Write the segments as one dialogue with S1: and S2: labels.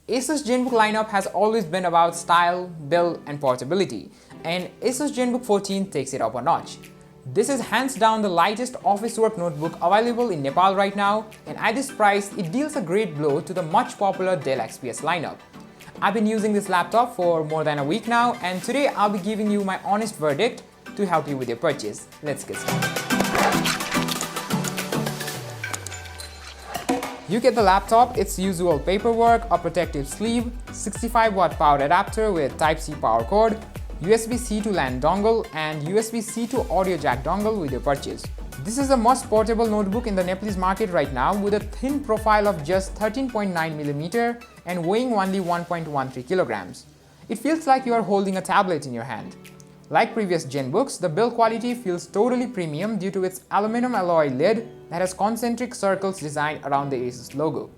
S1: Asus Zenbook lineup has always been about style, build and portability, and Asus Zenbook 14 takes it up a notch. This is hands down the lightest office work notebook available in Nepal right now, and at this price it deals a great blow to the much popular Dell XPS lineup. I've been using this laptop for more than a week now, and today I'll be giving you my honest verdict to help you with your purchase. Let's get started. You get the laptop, its usual paperwork, a protective sleeve, 65-watt power adapter with Type-C power cord, USB-C to LAN dongle, and USB-C to audio jack dongle with your purchase. This is the most portable notebook in the Nepalese market right now, with a thin profile of just 13.9mm and weighing only 1.13 kilograms. It feels like you are holding a tablet in your hand. Like previous Zenbooks, the build quality feels totally premium due to its aluminum alloy lid that has concentric circles designed around the Asus logo.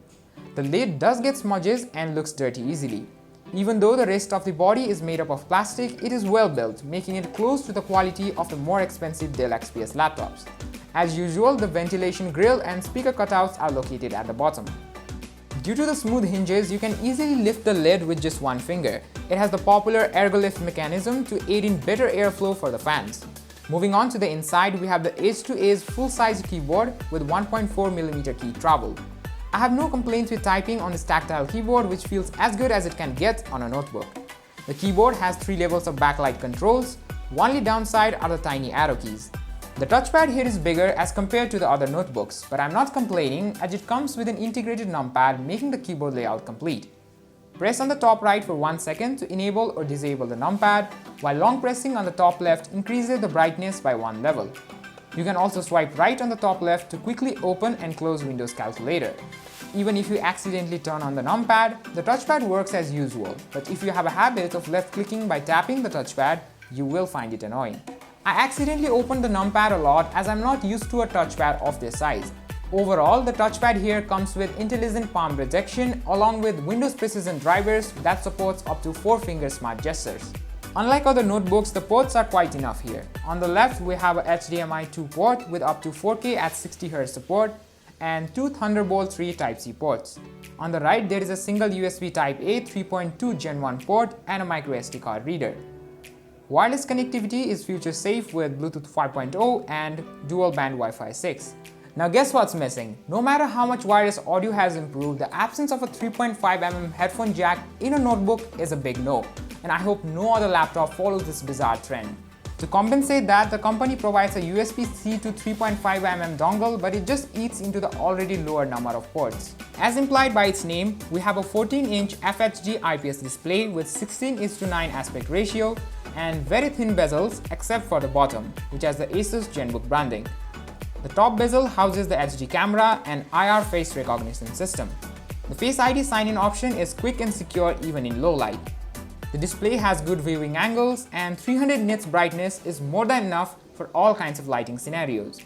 S1: The lid does get smudges and looks dirty easily. Even though the rest of the body is made up of plastic, it is well built, making it close to the quality of the more expensive Dell XPS laptops. As usual, the ventilation grill and speaker cutouts are located at the bottom. Due to the smooth hinges, you can easily lift the lid with just one finger. It has the popular ergo lift mechanism to aid in better airflow for the fans. Moving on to the inside, we have the edge-to-edge full-size keyboard with 1.4mm key travel. I have no complaints with typing on this tactile keyboard, which feels as good as it can get on a notebook. The keyboard has 3 levels of backlight controls. Only downside are the tiny arrow keys. The touchpad here is bigger as compared to the other notebooks, but I'm not complaining as it comes with an integrated numpad, making the keyboard layout complete. Press on the top right for 1 second to enable or disable the numpad, while long pressing on the top left increases the brightness by 1 level. You can also swipe right on the top left to quickly open and close Windows Calculator. Even if you accidentally turn on the numpad, the touchpad works as usual, but if you have a habit of left clicking by tapping the touchpad, you will find it annoying. I accidentally opened the numpad a lot as I'm not used to a touchpad of this size. Overall, the touchpad here comes with intelligent palm protection along with Windows Precision drivers that supports up to 4-finger smart gestures. Unlike other notebooks, the ports are quite enough here. On the left, we have a HDMI 2 port with up to 4K at 60Hz support and 2 Thunderbolt 3 Type-C ports. On the right, there is a single USB Type-A 3.2 Gen 1 port and a microSD card reader. Wireless connectivity is future safe with Bluetooth 5.0 and dual band Wi-Fi 6. Now guess what's missing? No matter how much wireless audio has improved, the absence of a 3.5mm headphone jack in a notebook is a big no, and I hope no other laptop follows this bizarre trend. To compensate that, the company provides a USB-C to 3.5mm dongle, but it just eats into the already lower number of ports. As implied by its name, we have a 14-inch FHD IPS display with 16:9 aspect ratio and very thin bezels except for the bottom, which has the Asus Zenbook branding. The top bezel houses the HD camera and IR face recognition system. The Face ID sign-in option is quick and secure even in low light. The display has good viewing angles and 300 nits brightness is more than enough for all kinds of lighting scenarios.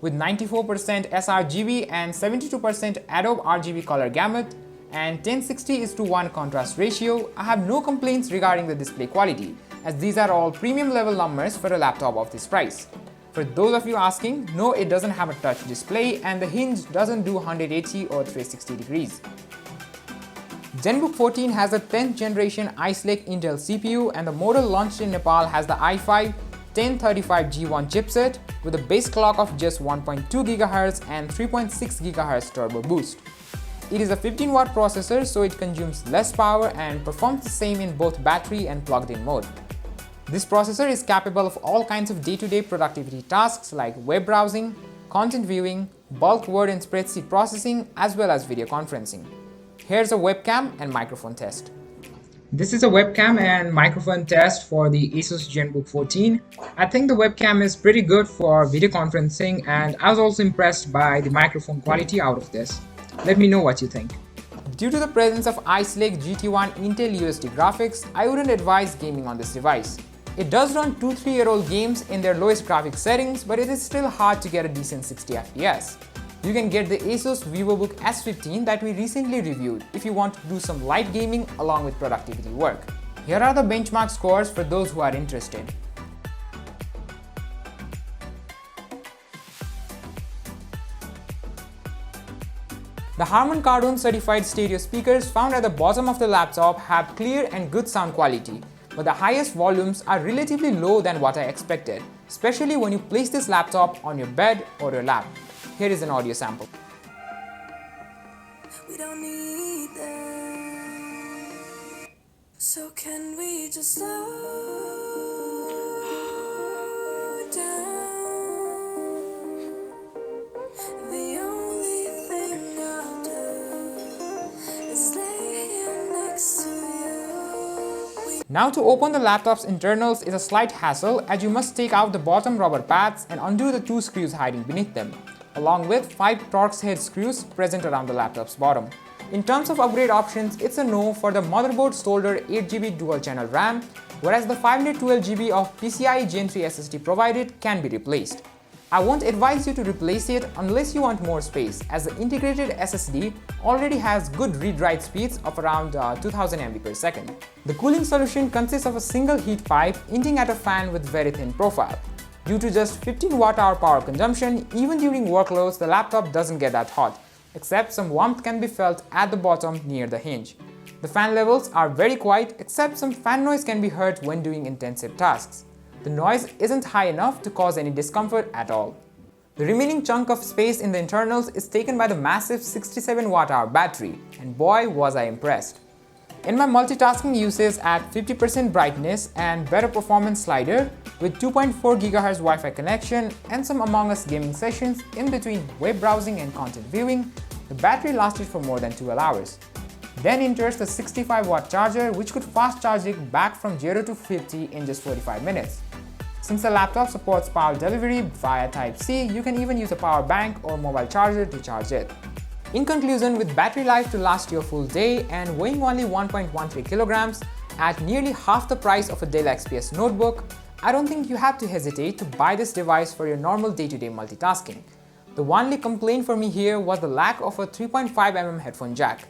S1: With 94% sRGB and 72% Adobe RGB color gamut and 1060:1 contrast ratio, I have no complaints regarding the display quality, as these are all premium level numbers for a laptop of this price. For those of you asking, no, it doesn't have a touch display and the hinge doesn't do 180 or 360 degrees. Zenbook 14 has a 10th generation Ice Lake Intel CPU, and the model launched in Nepal has the i5 1035G1 chipset with a base clock of just 1.2 GHz and 3.6 GHz turbo boost. It is a 15-watt processor, so it consumes less power and performs the same in both battery and plugged-in mode. This processor is capable of all kinds of day-to-day productivity tasks like web browsing, content viewing, bulk word and spreadsheet processing, as well as video conferencing. Here's a webcam and microphone test. This is a webcam and microphone test for the Asus Zenbook 14. I think the webcam is pretty good for video conferencing, and I was also impressed by the microphone quality out of this. Let me know what you think. Due to the presence of Ice Lake GT1 Intel USD graphics, I wouldn't advise gaming on this device. It does run 2-3-year-old games in their lowest graphics settings, but it is still hard to get a decent 60 FPS. You can get the Asus VivoBook S15 that we recently reviewed if you want to do some light gaming along with productivity work. Here are the benchmark scores for those who are interested. The Harman Kardon certified stereo speakers found at the bottom of the laptop have clear and good sound quality, but the highest volumes are relatively low than what I expected, especially when you place this laptop on your bed or your lap. Here is an audio sample.
S2: We don't need them. So can we just slow down? The only thing I'll do is lay here next to you.
S1: Now to open the laptop's internals is a slight hassle, as you must take out the bottom rubber pads and undo the 2 screws hiding beneath them, along with 5 Torx head screws present around the laptop's bottom. In terms of upgrade options, it's a no for the motherboard soldered 8GB dual-channel RAM, whereas the 512GB of PCIe Gen 3 SSD provided can be replaced. I won't advise you to replace it unless you want more space, as the integrated SSD already has good read-write speeds of around 2000 MB per second. The cooling solution consists of a single heat pipe hinting at a fan with very thin profile. Due to just 15 Wh power consumption, even during workloads the laptop doesn't get that hot, except some warmth can be felt at the bottom near the hinge. The fan levels are very quiet, except some fan noise can be heard when doing intensive tasks. The noise isn't high enough to cause any discomfort at all. The remaining chunk of space in the internals is taken by the massive 67 Wh battery, and boy was I impressed. In my multitasking uses at 50% brightness and better performance slider with 2.4 GHz Wi-Fi connection and some Among Us gaming sessions in between web browsing and content viewing, the battery lasted for more than 12 hours. Then enters the 65 watt charger, which could fast charge it back from 0 to 50 in just 45 minutes. Since the laptop supports power delivery via Type-C, you can even use a power bank or mobile charger to charge it. In conclusion, with battery life to last you a full day and weighing only 1.13 kilograms at nearly half the price of a Dell XPS notebook, I don't think you have to hesitate to buy this device for your normal day-to-day multitasking. The only complaint for me here was the lack of a 3.5mm headphone jack.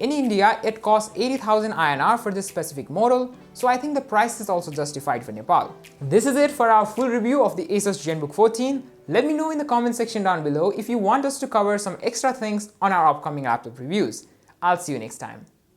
S1: In India, it costs 80,000 INR for this specific model, so I think the price is also justified for Nepal. This is it for our full review of the Asus Zenbook 14. Let me know in the comment section down below if you want us to cover some extra things on our upcoming laptop reviews. I'll see you next time.